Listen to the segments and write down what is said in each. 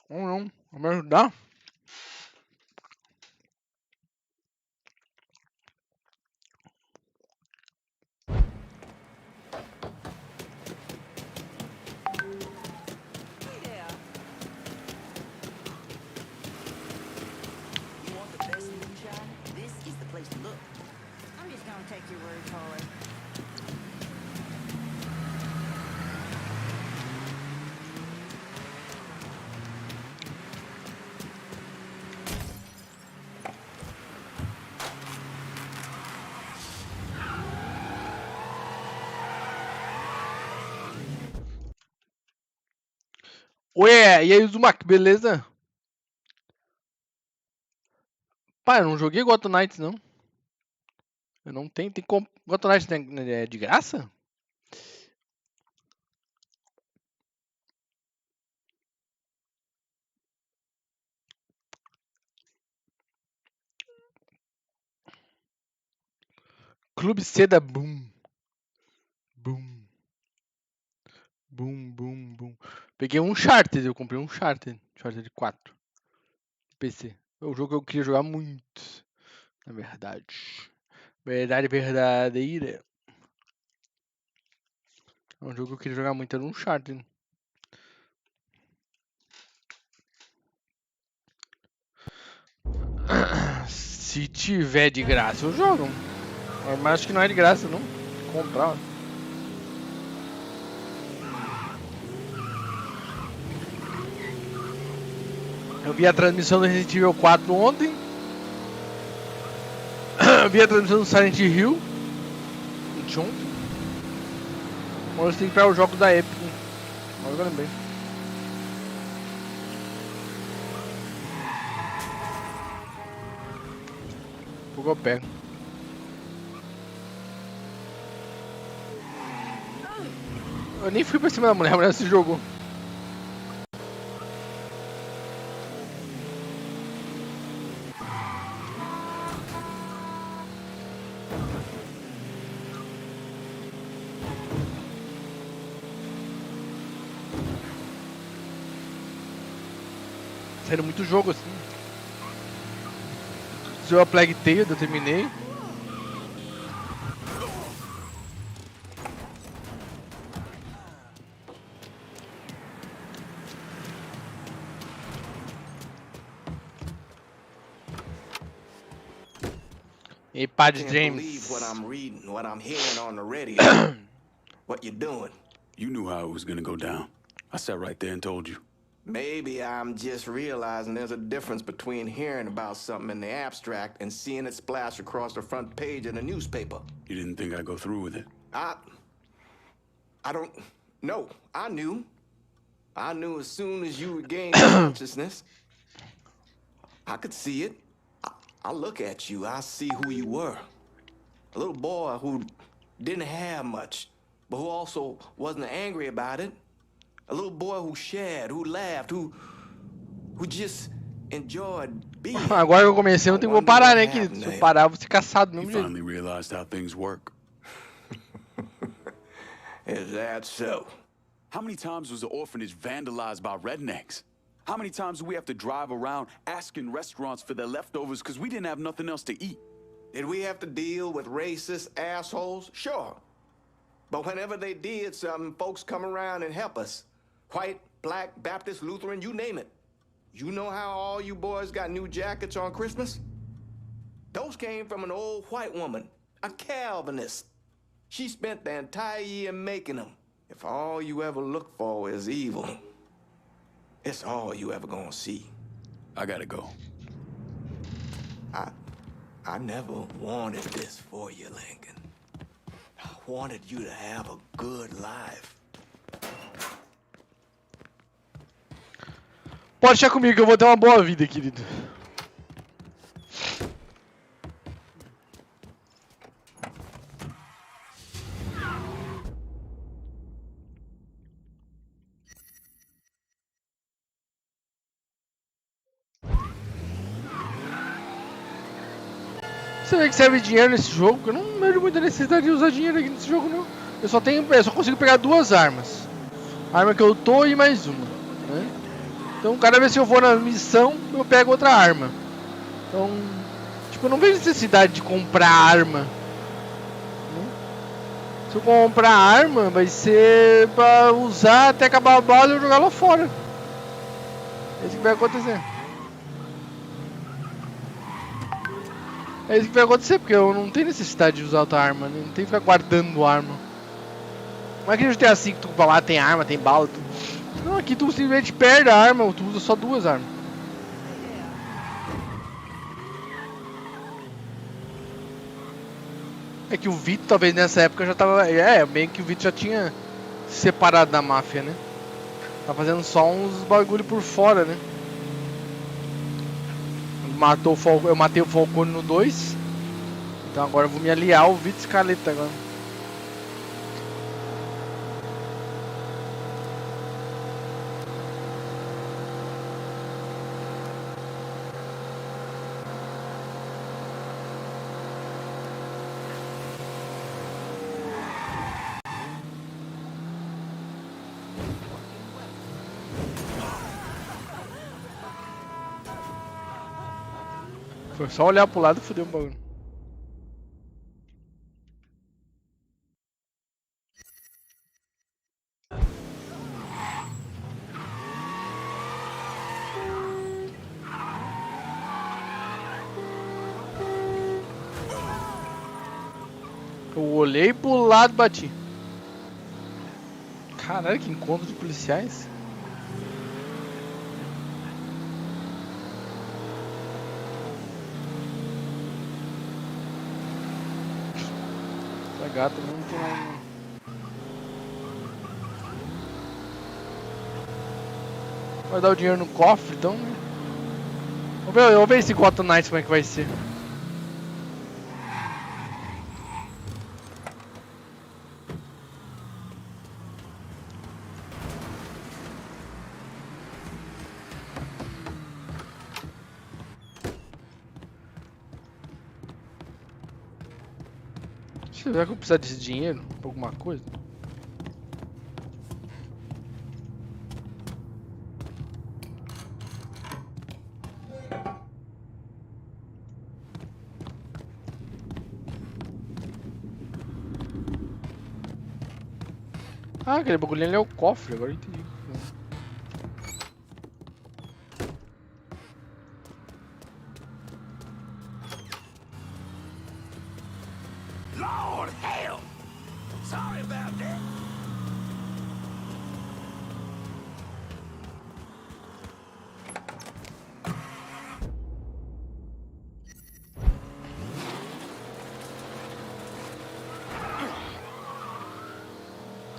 Ou não, vai me ajudar? Ué, e aí, Zumak, beleza? Pai, eu não joguei Gotham Knights, não. Eu não tenho, tem como... Gotham Knights é de graça? Clube Seda Boom. Boom. Boom, boom, boom. Peguei um Uncharted, eu comprei um Uncharted 4. PC. É o jogo que eu queria jogar muito. Na verdade. Verdade verdadeira. É um jogo que eu queria jogar muito, era um Uncharted. Se tiver de graça, eu jogo. Mas acho que não é de graça, não. Comprar. Eu vi a transmissão do Resident Evil 4 ontem. Eu vi a transmissão do Silent Hill. Ontem. Agora você tem que pegar os jogos da Epic. Agora eu lembrei. Pouco eu pego. Eu nem fui pra cima da mulher, a mulher se jogou. Saindo muito jogo assim. Saiu a Plague Tale, eu terminei. E Padre James. What I'm reading, what I'm hearing on the radio. What you doing? You knew how it was gonna go down. I sat right there and told you. Maybe I'm just realizing there's a difference between hearing about something in the abstract and seeing it splash across the front page in a newspaper. You didn't think I'd go through with it? I don't know. I knew. I knew as soon as you regained consciousness. I could see it. I look at you, I see who you were. A little boy who didn't have much, but who also wasn't angry about it. A little boy who shared, who laughed, who just enjoyed being. Agora que eu comecei, não tem como parar, né, querido? Se eu parar, eu vou ser caçado no You mesmo finally realized how things work. Is that so? How many times was the orphanage vandalized by rednecks? How many times do we have to drive around asking restaurants for their leftovers because we didn't have nothing else to eat? Did we have to deal with racist assholes? Sure. But whenever they did something, folks come around and help us. White, black, Baptist, Lutheran, you name it. You know how all you boys got new jackets on Christmas? Those came from an old white woman, a Calvinist. She spent the entire year making them. If all you ever look for is evil, it's all you ever gonna see. I gotta go. I never wanted this for you, Lincoln. I wanted you to have a good life. Pode deixar comigo que eu vou ter uma boa vida, querido. Você vê que serve dinheiro nesse jogo? Eu não vejo muita necessidade de usar dinheiro aqui nesse jogo, não. Eu só consigo pegar 2 armas. A arma que eu tô e mais uma, né? Então cada vez que eu vou na missão, eu pego outra arma. Então, tipo, eu não vejo necessidade de comprar arma. Se eu comprar arma, vai ser pra usar até acabar a bala e eu jogar lá fora. É isso que vai acontecer. É isso que vai acontecer, porque eu não tenho necessidade de usar outra arma, né? Não tenho que ficar guardando arma. Não é que no GTA V tu vai lá, tem arma, tem bala, tu... Não, aqui tu simplesmente perde a arma, tu usa só duas armas. É que o Vito talvez nessa época já tava... É, meio que o Vito já tinha se separado da máfia, né? Tá fazendo só uns bagulho por fora, né? Eu matei o Falcone no 2. Então agora eu vou me aliar ao Vito Scaletta agora. Foi só olhar pro lado e fudeu o bagulho. Eu olhei pro lado e bati. Caralho, que encontro de policiais. Essa gata não tem nada. Vai dar o dinheiro no cofre, então, né? Vamos ver esse Gotham Knights como é que vai ser. Será que eu precisar desse dinheiro pra alguma coisa? Ah, aquele bagulho ali é o cofre, agora eu entendi. Lord hell! Sorry about that.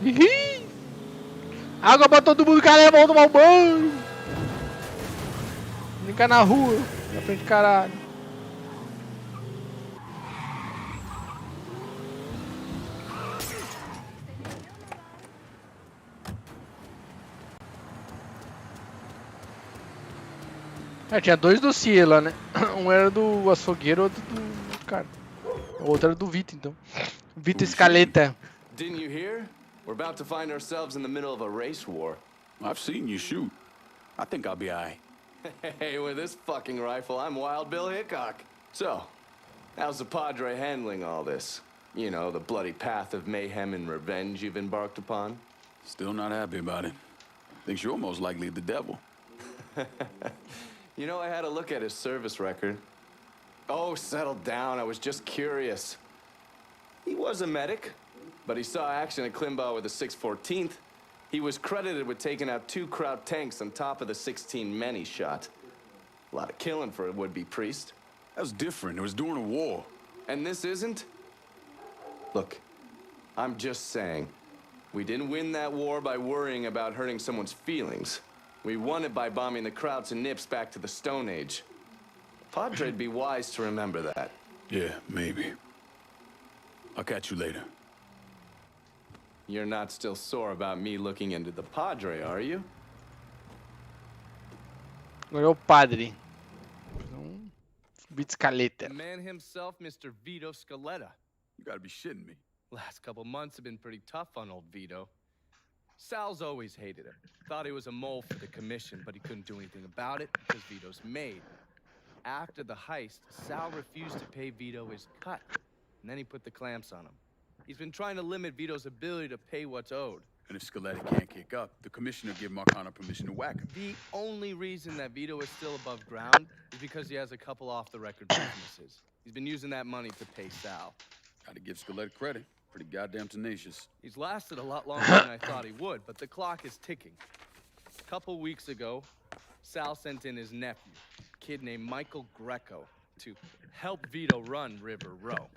Hihi! Água pra todo mundo, cara, vamos tomar um banho! Brincar na rua, na frente de caralho. É, tinha dois dossiês lá, né? Um era do açougueiro, outro do cara. O outro era do Vito, então. Vito Scaletta. Didn't you hear? We're about to find ourselves in the middle of a race war. I've seen you shoot. I think I'll be alright. Hey, with this fucking rifle, I'm Wild Bill Hickok. So, how's the Padre handling all this? You know, the bloody path of mayhem and revenge you've embarked upon? Still not happy about it. Thinks you're most likely the devil. You know, I had a look at his service record. Oh, settle down. I was just curious. He was a medic, but he saw action at Klimbaugh with the 614th. He was credited with taking out 2 Kraut tanks on top of the 16 men he shot. A lot of killing for a would-be priest. That was different. It was during a war. And this isn't? Look, I'm just saying, we didn't win that war by worrying about hurting someone's feelings. We won it by bombing the Krauts and Nips back to the Stone Age. Padre'd be wise to remember that. Yeah, maybe. I'll catch you later. You're not still sore about me looking into the Padre, are you? Agora é o padre. Então, Vito Scaletta. The man himself, Mr. Vito Scaletta. You gotta be shitting me. Last couple months have been pretty tough on old Vito. Sal's always hated him. Thought he was a mole for the commission, but he couldn't do anything about it because Vito's made. After the heist, Sal refused to pay Vito his cut, and then he put the clamps on him. He's been trying to limit Vito's ability to pay what's owed. And if Scaletti can't kick up, the commissioner give Marcano permission to whack him. The only reason that Vito is still above ground is because he has a couple off-the-record businesses. He's been using that money to pay Sal. Gotta give Scaletti credit. Pretty goddamn tenacious. He's lasted a lot longer than I thought he would, but the clock is ticking. A couple weeks ago, Sal sent in his nephew, a kid named Michael Greco, to help Vito run River Row.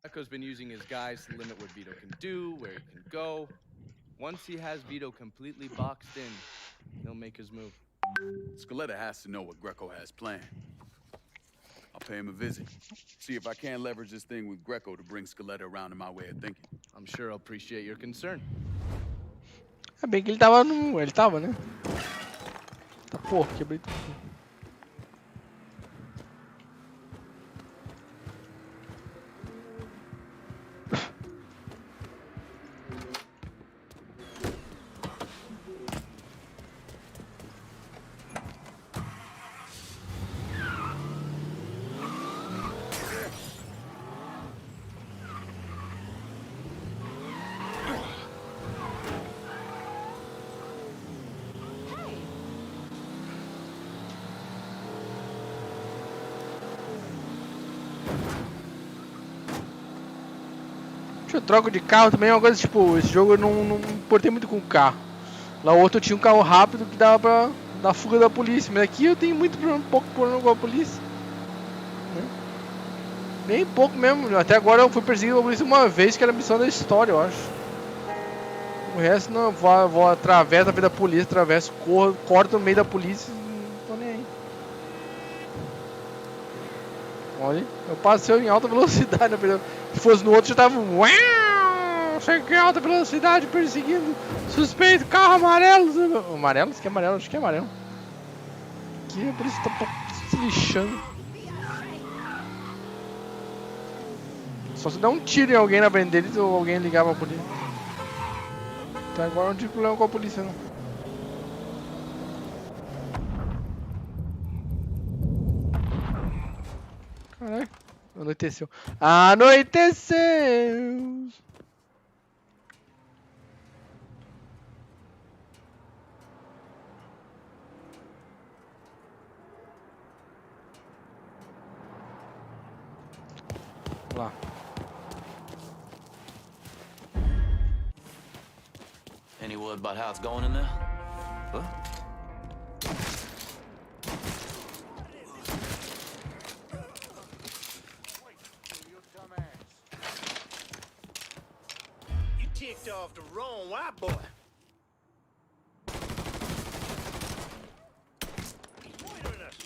Greco's been using his guys to limit what Vito can do, where he can go. Once he has Vito completely boxed in, he'll make his move. Scaletta has to know what Greco has planned. I'll pay him a visit. See if I can't leverage this thing with Greco to bring Scaletta around to my way of thinking. I'm sure he'll appreciate your concern. É bem que ele tava no... Ele tava, né? Tá, porra, quebrei tudo. Eu troco de carro também, é uma coisa tipo, esse jogo eu não importei muito com o carro. Lá o outro eu tinha um carro rápido que dava pra dar fuga da polícia, mas aqui eu tenho muito problema, pouco problema com a polícia. Né? Bem pouco mesmo, até agora eu fui perseguido pela polícia uma vez, que era a missão da história, eu acho. O resto não, eu vou atravesso a vida da polícia, atravesso, corto no meio da polícia, não tô nem aí. Olha, eu passei em alta velocidade, se fosse no outro já tava. Uau! Cheguei em alta velocidade perseguindo suspeito, carro amarelo. Amarelo? Isso aqui é amarelo, acho que é amarelo. Aqui a polícia tá se lixando. Só se der um tiro em alguém na frente deles ou alguém ligar pra polícia. Até agora não tive problema com a polícia não. Caralho, anoiteceu. Anoiteceu! Lá. Any word about how it's going in there? What? You ticked off the wrong white boy. He's pointing at us.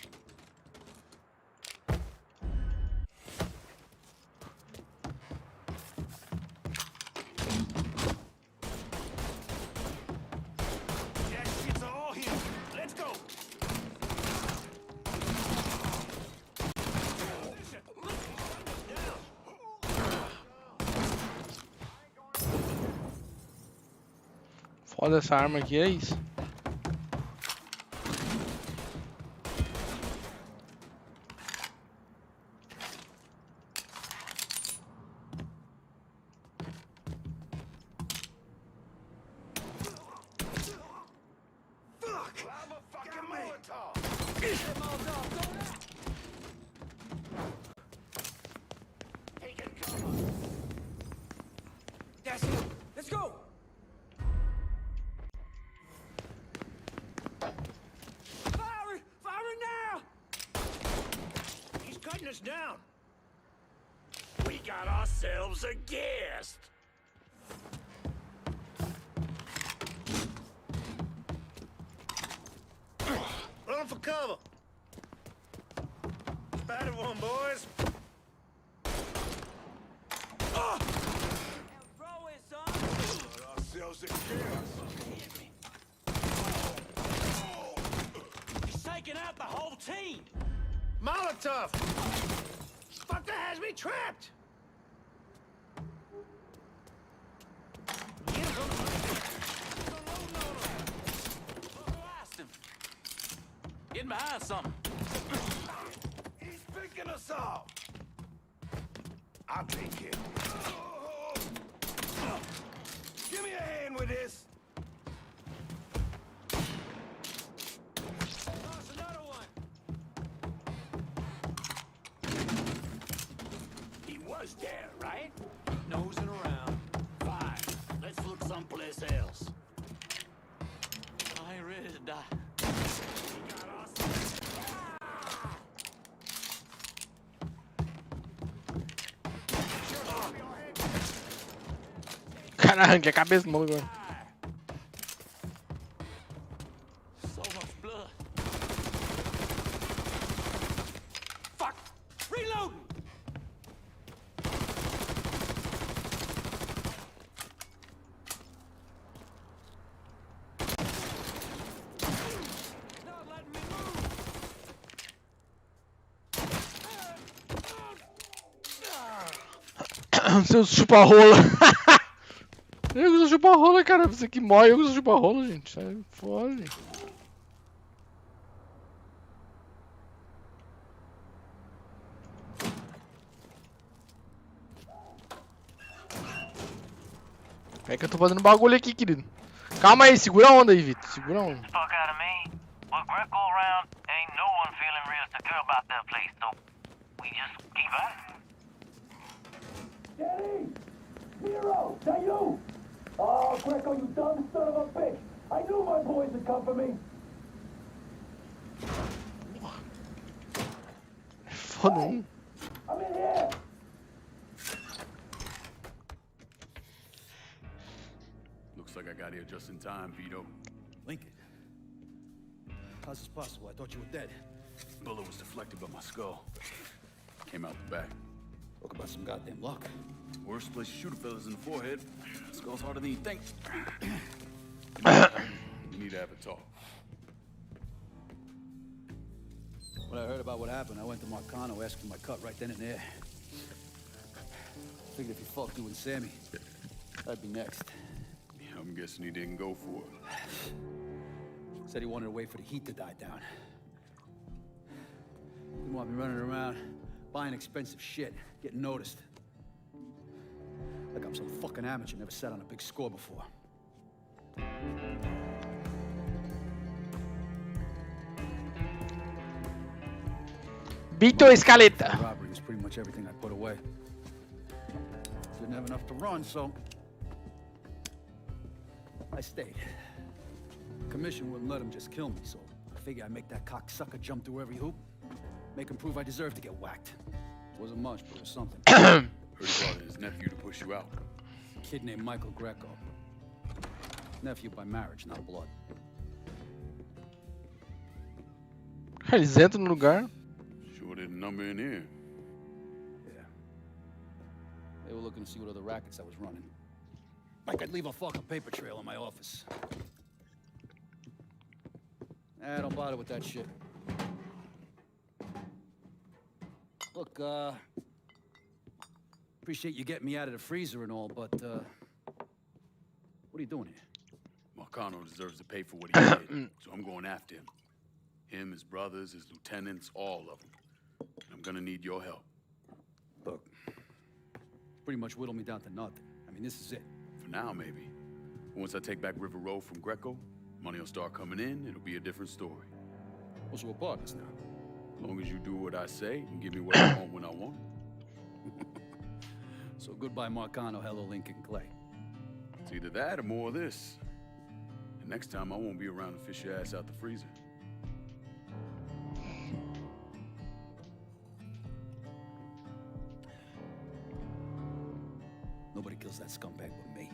That shit's all him. Let's go. Foda essa arma aqui, é isso. That's it. Let's go. Fire! Fire now! He's cutting us down. We got ourselves a guest. Run for cover. Batted one, boys. Ourselves a guest. He's taking out the whole team. Molotov! Fucker has me trapped! Blast him. Getting behind something. He's picking us off! I'll take it. Give me a hand with this! Toss another one! He was there, right? Nosing around. Fine. Let's look someplace else. I ain't ready to die. He got us. Cara, arranquei a cabeça do maluco agora. So much blood. Fuck! Reloading! Not letting me move! Seu chupa-rola. Eu uso chupa-rola, cara. Você que morre, eu uso chupa-rola, gente. Sai fora, gente. É que eu tô fazendo bagulho aqui, querido. Calma aí, segura a onda aí, Vito. Segura a onda. Fuck out of me. With Greco around, ain't no one feeling real secure about that place, so we just keep at it. Danny! Zero! That you? Oh, Greco, you dumb son of a bitch! I knew my boys would come for me! Foda um. I'm in here! Looks like I got here just in time, Vito. Lincoln. How's this possible? I thought you were dead. Bullet was deflected by my skull. Came out the back. Talk about some goddamn luck. Worst place to shoot a fella's in the forehead. Skull's harder than you think. We need to have a talk. When I heard about what happened, I went to Marcano, asked for my cut right then and there. Figured if he fucked you and Sammy, I'd be next. Yeah, I'm guessing he didn't go for it. Said he wanted to wait for the heat to die down. Didn't want me running around, buying expensive shit, getting noticed. Like I'm some fucking amateur, never sat on a big score before. Vito Escaleta. Robbery was pretty much everything I put away. Didn't have enough to run, so I stayed. The commission wouldn't let him just kill me, so I figured I'd make that cocksucker jump through every hoop, make him prove I deserve to get whacked. Wasn't much, but it was something. Heard he brought his nephew to push you out. A kid named Michael Greco. Nephew by marriage, not blood. Eles entram no lugar. Sure didn't number in here. Yeah. They were looking to see what other rackets I was running. Like I'd leave a fucking paper trail in my office. Nah, don't bother with that shit. Look, appreciate you getting me out of the freezer and all, but, what are you doing here? Marcano deserves to pay for what he did, so I'm going after him. Him, his brothers, his lieutenants, all of them. And I'm gonna need your help. Look, pretty much whittled me down to nothing. I mean, this is it. For now, maybe. Once I take back River Road from Greco, money will start coming in, it'll be a different story. Oh, so we're partners now. As long as you do what I say and give me what I want when I want it. So goodbye, Marcano, hello, Lincoln Clay. It's either that or more of this. And next time I won't be around to fish your ass out the freezer. Nobody kills that scumbag but me.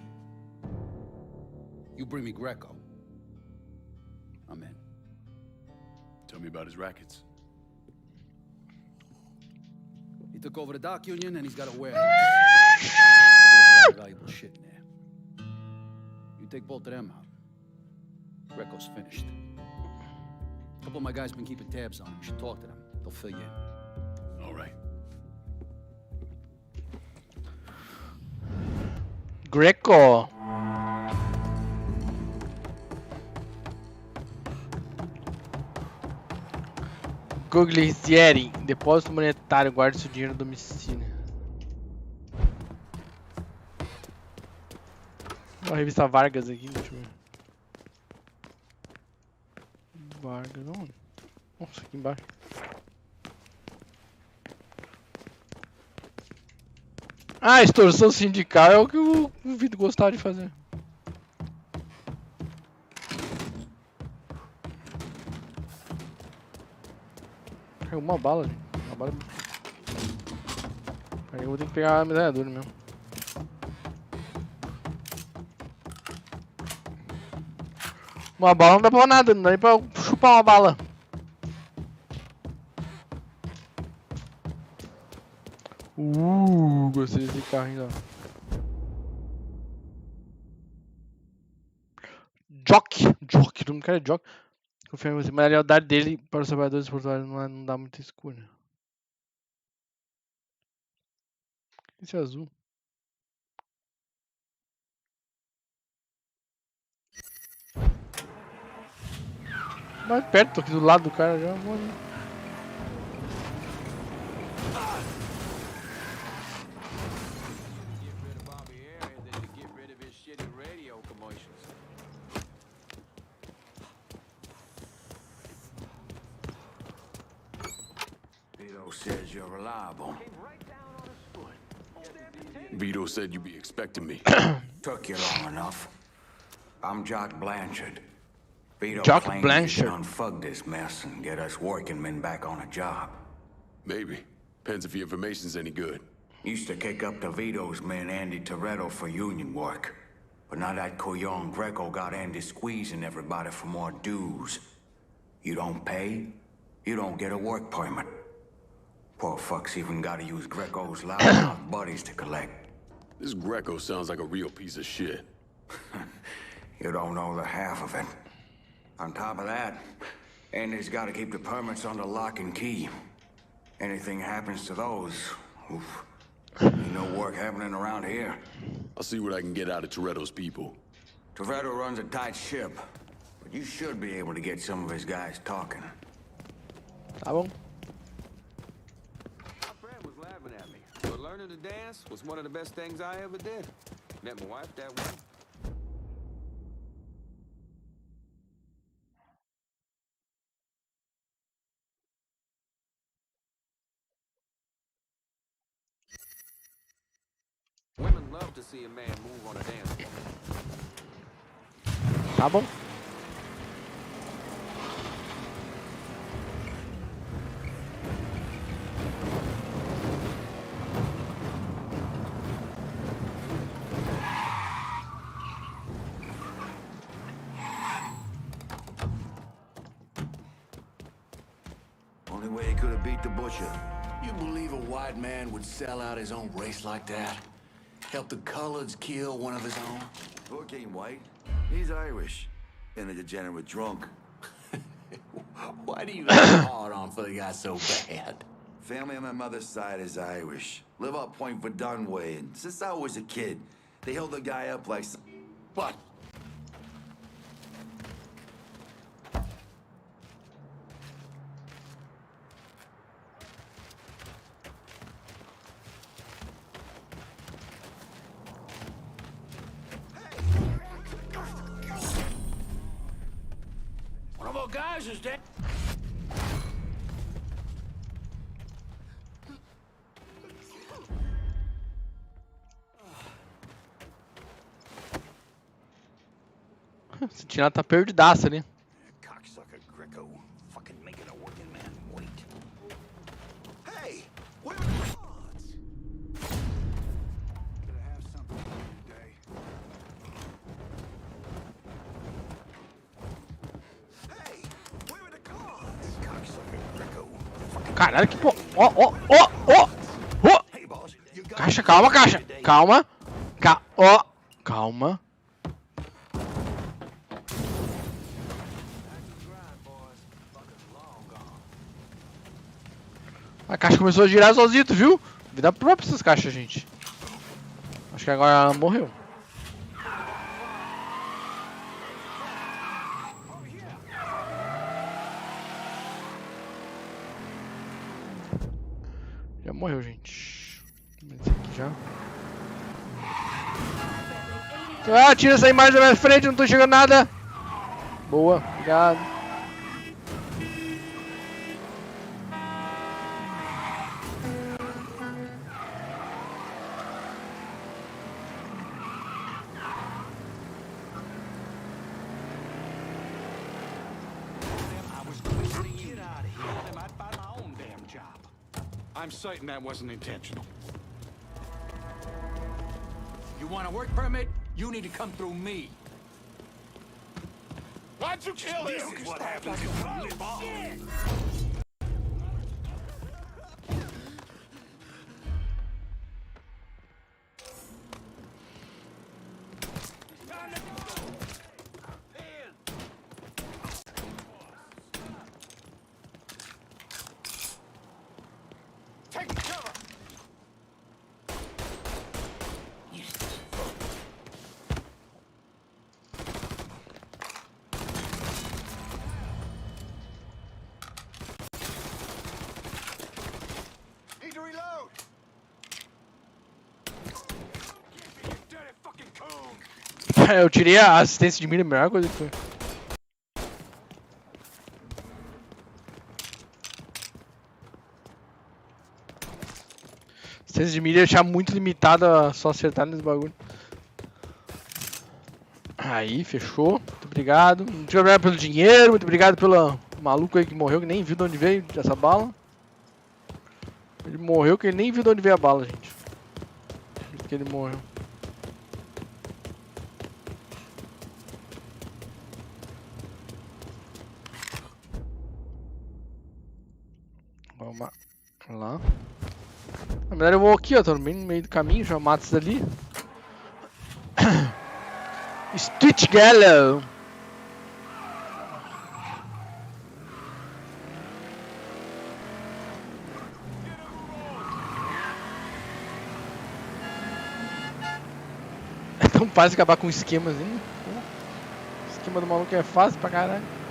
You bring me Greco, I'm in. Tell me about his rackets. He took over the dock union and he's got a warehouse. There's a lot of valuable shit in there. You take both of them out, Greco's finished. A couple of my guys been keeping tabs on him. You should talk to them. They'll fill you in. All right. Greco. Goglizieri, depósito monetário, guarde seu dinheiro no domicílio. Uma revista Vargas aqui, deixa eu ver. Vargas, onde? Nossa, aqui embaixo. Ah, extorsão sindical é o que o Vito gostava de fazer. Caiu uma bala, gente. Uma bala. Aí eu vou ter que pegar a metralhadora mesmo. Uma bala não dá pra nada, não dá nem pra chupar uma bala. Gostei desse carro ainda. Jock, todo mundo quer Jock. Confia em você, mas a lealdade dele para os trabalhadores portuários não dá muita escolha. Esse azul. Mais perto, tô aqui do lado do cara já, vou ali. Vito says you're reliable. Vito said you'd be expecting me. Took you long enough. I'm Jock Blanchard. Vito Jock claims Blanchard. you can unfug this mess and get us working men back on a job. Maybe. Depends if the information's any good. Used to kick up to Vito's man Andy Toretto for union work. But now that Couillon Greco got Andy squeezing everybody for more dues. You don't pay, you don't get a work permit. Poor fuck's even gotta use Greco's loudmouth buddies to collect. This Greco sounds like a real piece of shit. You don't know the half of it. On top of that, Andy's gotta keep the permits under lock and key. Anything happens to those, oof. Ain't no work happening around here. I'll see what I can get out of Toretto's people. Toretto runs a tight ship, but you should be able to get some of his guys talking. Tá bom. My friend was laughing at me, but learning to dance was one of the best things I ever did. Met my wife that way. Women love to see a man move on a dance floor. Tá bom. Only way he could have beat the butcher. You believe a white man would sell out his own race like that? Help the coloreds kill one of his own? Book ain't white. He's Irish. And a degenerate drunk. Why do you have a hard on for the guy so bad? Family on my mother's side is Irish. Live up Point for Dunway, and since I was a kid, they held the guy up like some... What? One of our guys is dead. Sentinela tá perdidaço ali. Cocksucker Greco. Fucking making a working man wait. Hey! Where are the odds? Gonna have something for you today. Hey! Where are the cards? Cocksucker Greco. Caralho, que pô. Ó. Hey, boss. You got Caixa, calma, caixa. Calma. Calma. A caixa começou a girar sozinho, tu viu? Vida própria essas caixas, gente. Acho que agora ela morreu. Já morreu, gente. Esse aqui já. Ah, tira essa imagem da minha frente, não tô enxergando nada. Boa, obrigado. I'm certain that wasn't intentional. You want a work permit? You need to come through me. Why'd you kill him? This is what happens if you live on. Take cover. Need to reload. You dirty fucking coon. Eu tirei a assistência de mira, a melhor coisa que foi. Assistência de mira deixar muito limitada a só acertar nesse bagulho. Aí, fechou. Muito obrigado. Muito obrigado pelo dinheiro, muito obrigado pelo maluco aí que morreu, que nem viu de onde veio essa bala. Ele morreu que ele nem viu de onde veio a bala, gente. Que ele morreu. Vamos lá. Na verdade eu vou aqui, ó. Tô bem no meio do caminho, já mato isso dali. Street Gallo. É tão fácil acabar com esquemazinho. O esquema do maluco é fácil pra caralho.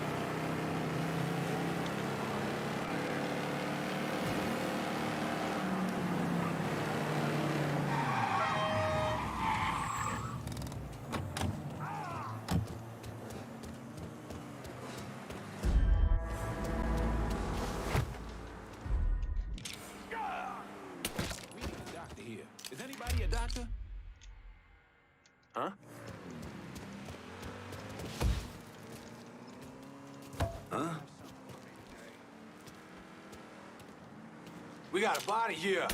Is anybody a doctor? Huh? Huh? We got a body here.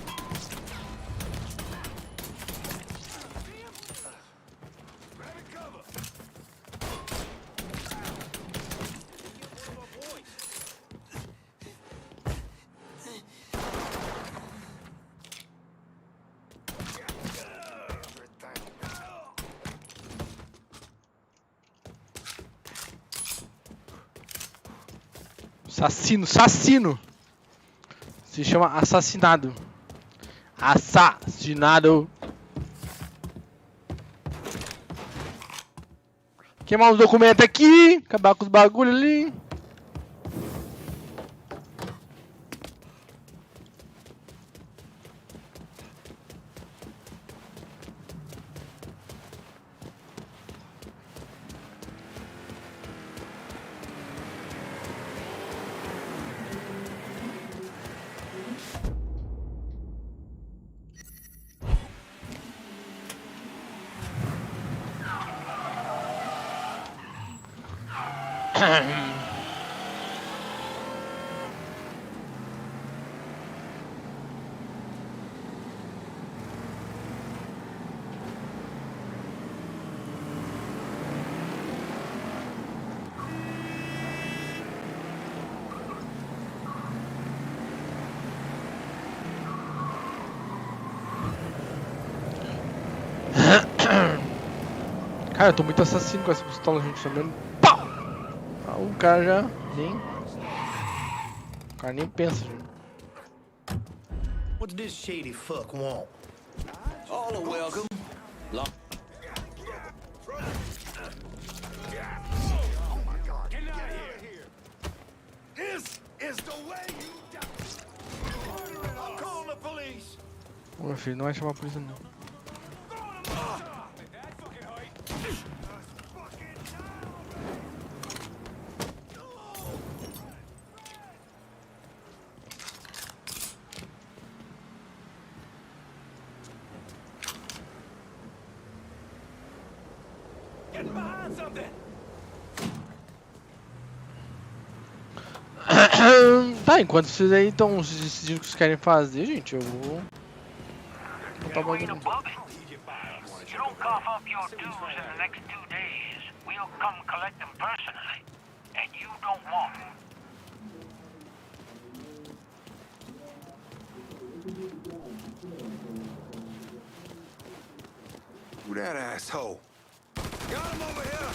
Assassino. Se chama assassinado. Assassinado. Queimar uns documentos aqui. Acabar com os bagulho ali. Cara, eu tô muito assassino com essa pistola, gente. Chamando. Pau! Ah, o cara já nem. O cara nem pensa, gente. What's this shady fuck want? All are welcome. This is the way you die. I'll call the police. Ô, meu filho, não vai chamar a polícia, não. Get behind something. Tá, enquanto vocês aí estão decidindo o que vocês querem fazer, gente, eu vou botar o bagulho. You don't cough up your dues in the next 2 days, we'll come collect them personally. And you don't want it. Who that asshole? Got him over here!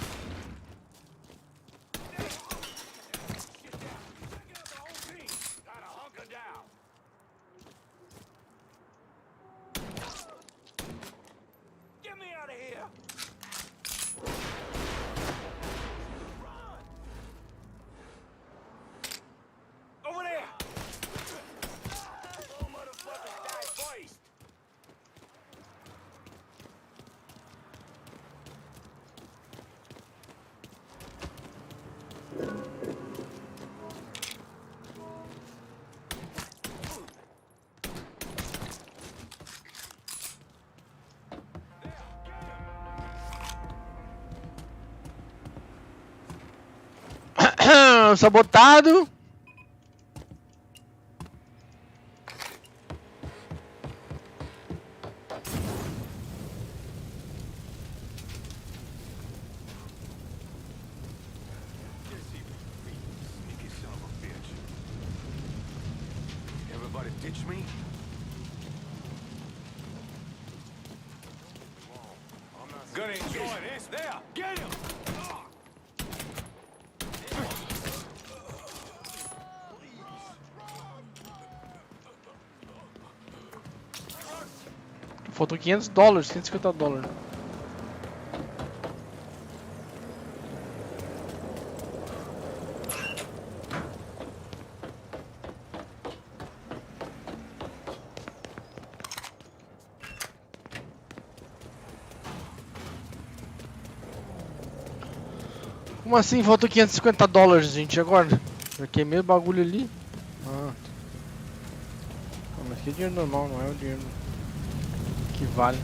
Get me out of here. Over there. Oh, motherfucker, die first. Sabotado. Everybody ditch me? Gonna enjoy this. There, get him! Faltam $500, $150. Como assim faltam $550, gente, agora? Já queimei o bagulho ali. Ah, mas que dinheiro normal, não é o dinheiro que vale.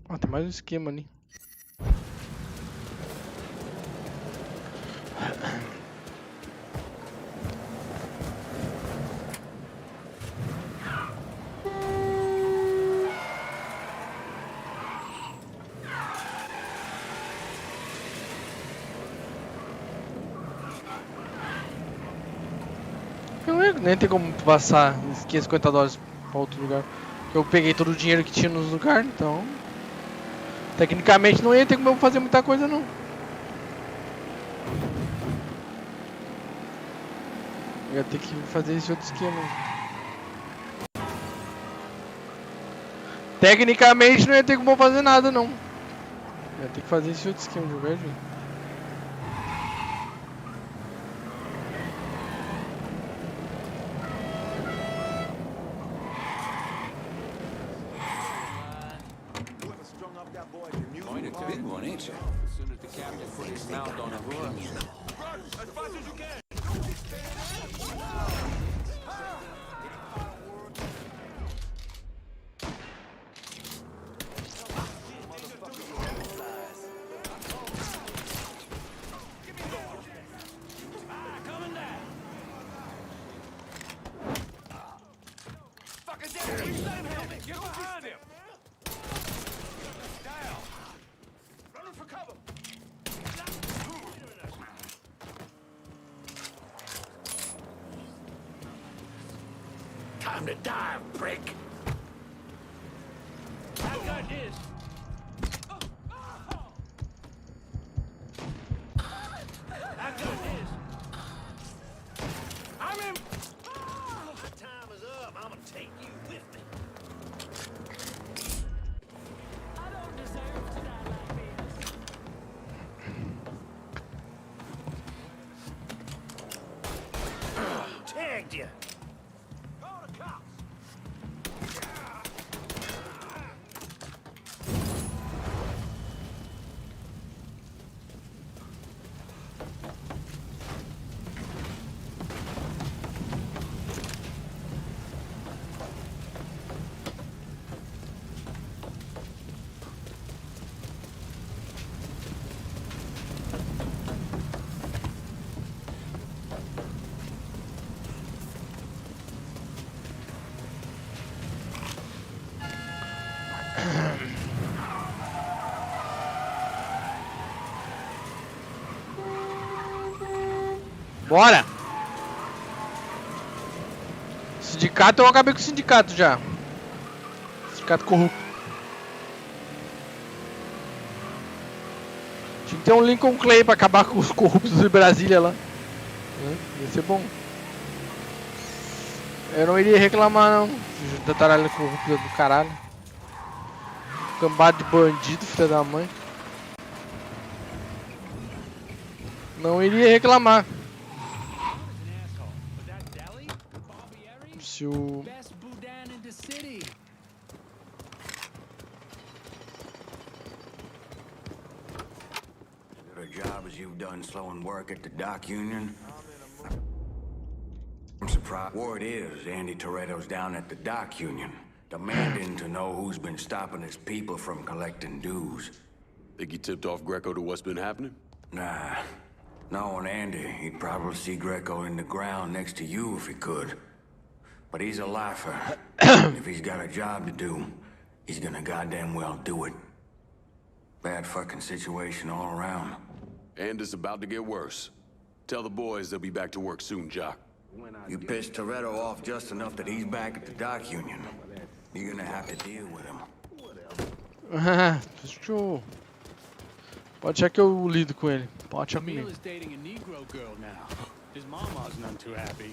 Ah, tem mais um esquema ali. Nem tem como passar esses $550 para outro lugar. Eu peguei todo o dinheiro que tinha nos lugares, então tecnicamente não ia ter como eu fazer muita coisa não. Eu ia ter que fazer esse outro esquema. Tecnicamente não ia ter como eu fazer nada não. Eu ia ter que fazer esse outro esquema de qualquer jeito. Big one, ain't you? As soon as the captain put his mouth on a run. As fast as you can. Time to die, prick. I got this. I got this. I'm in. My time is up. I'm gonna take you with me. I don't deserve to die like this. Tagged you. Call the cops. Bora! Sindicato, eu acabei com o sindicato já. Sindicato corrupto. Tinha que ter um Lincoln Clay pra acabar com os corruptos de Brasília lá. Ia ser bom. Eu não iria reclamar não. Tataralho corrupto do caralho. Cambado de bandido, filha da mãe. Não iria reclamar. Se o... Good job as you've done slowing work at the dock union. I'm surprised. Word is Andy Toretto's down at the dock union, demanding to know who's been stopping his people from collecting dues. Think he tipped off Greco to what's been happening? Nah. Knowing Andy, he'd probably see Greco in the ground next to you if he could. But he's a lifer. If he's got a job to do, he's gonna goddamn well do it. Bad fucking situation all around. And it's about to get worse. Tell the boys they'll be back to work soon, Jock. You pissed Toretto off just enough that he's back at the dock union. You're gonna have to deal with him. Fechou. Pode achar que eu lido com ele. Pode achar comigo. Camille is dating a Negro girl now. His mama's none too happy.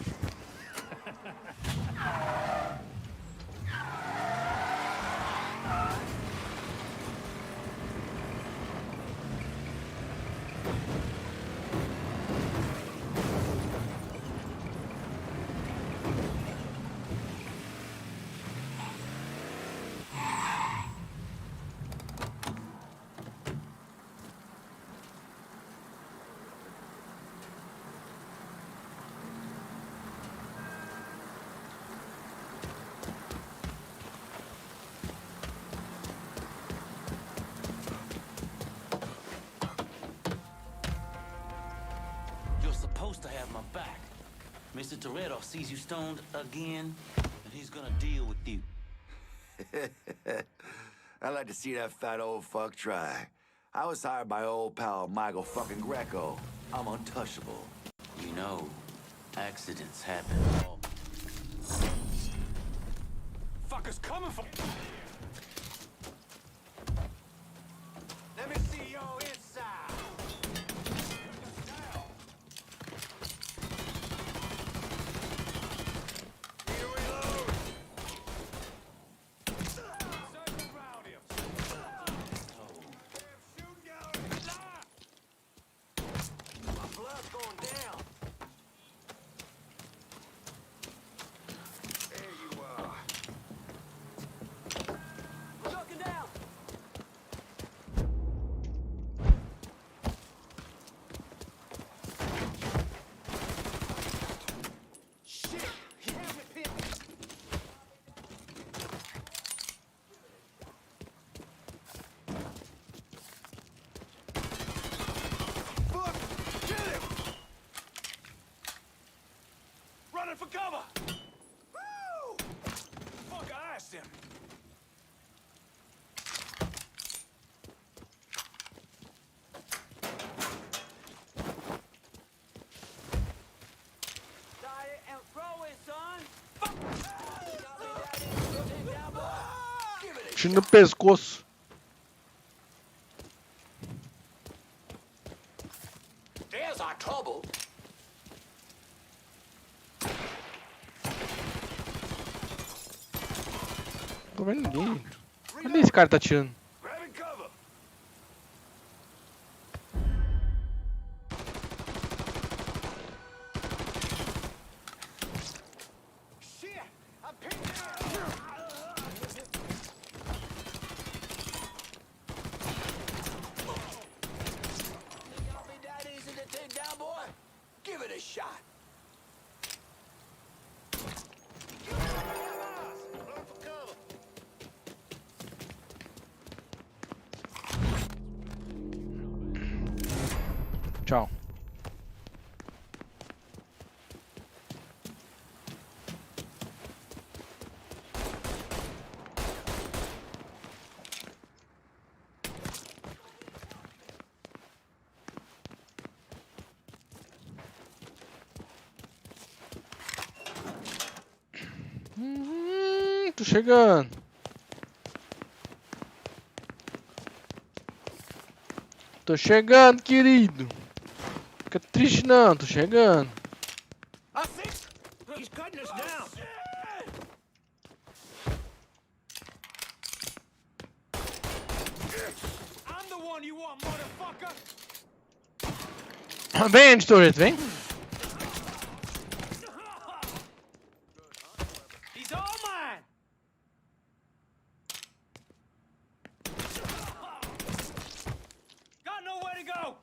Supposed to have my back. Mr. Toretto sees you stoned again, and he's gonna deal with you. I'd like to see that fat old fuck try. I was hired by old pal Michael fucking Greco. I'm untouchable. You know, accidents happen. Fuckers coming for... Let me see your inside. Tiro no pescoço. There's our trouble. Não tô vendo ninguém. Cadê esse cara que tá atirando? Grabbing cover. Shit! I'm pinned down. Think I'll be that easy to take down, boy? Give it a shot. Run for cover. Tchau. Tô chegando. Tô chegando, querido. Fica triste não, tô chegando. I think he's cutting us down. I'm the one you want, motherfucker! Vem, Andy Toretto, vem. He's all mine! Got nowhere to go!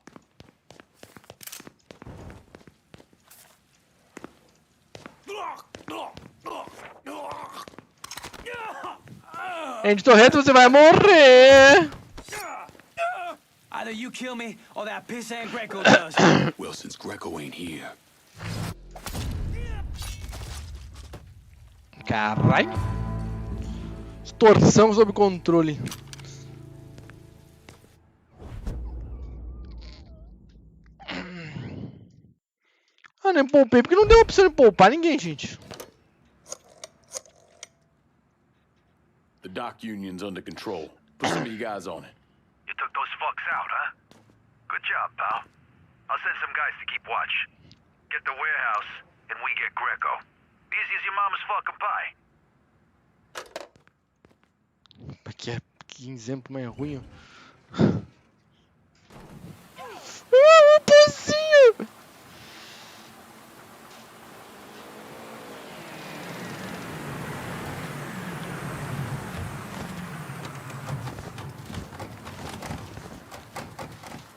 Andy Toretto, você vai morrer. Either you kill me or that pissant Greco does. Well, since Greco ain't here. Caralho. Extorsão sob controle. Ah, nem poupei, porque não deu opção de poupar ninguém, gente. The dock union's under control. Put some of you guys on it. You took those fucks out, huh? Good job, pal. I'll send some guys to keep watch. Get the warehouse, and we get Greco. Easy as your mama's fucking pie. Que exemplo mais ruim, ó. Pocinho!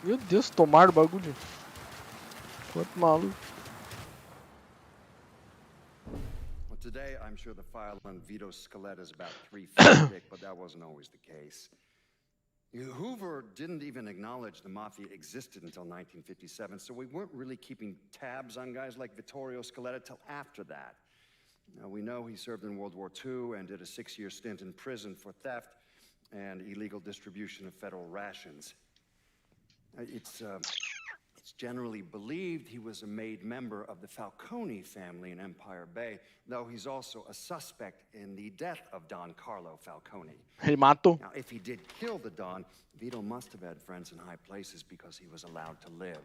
Meu Deus, tomaram o bagulho. Quanto maluco. Well, today, I'm sure the file on Vito's skeleton is about 3 feet thick, but that wasn't always the case. Hoover didn't even acknowledge the Mafia existed until 1957, so we weren't really keeping tabs on guys like Vittorio Scaletta till after that. Now, we know he served in World War II and did a 6-year stint in prison for theft and illegal distribution of federal rations. It's generally believed he was a made member of the Falcone family in Empire Bay, though he's also a suspect in the death of Don Carlo Falcone. Ele matou. Now, if he did kill the Don, Vito must have had friends in high places because he was allowed to live.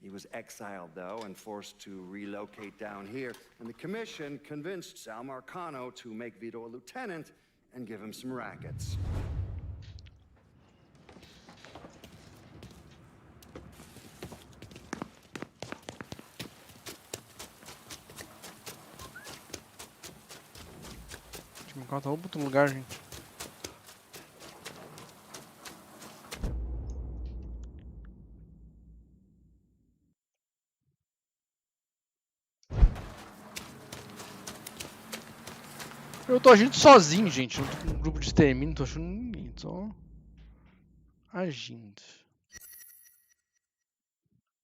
He was exiled, though, and forced to relocate down here, and the commission convinced Sal Marcano to make Vito a lieutenant and give him some rackets. Deixa eu encontrar outro lugar, gente. Eu tô agindo sozinho, gente. Não tô com um grupo de extermínio, não tô achando ninguém. Só agindo.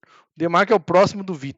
O Demarco é o próximo do Vito.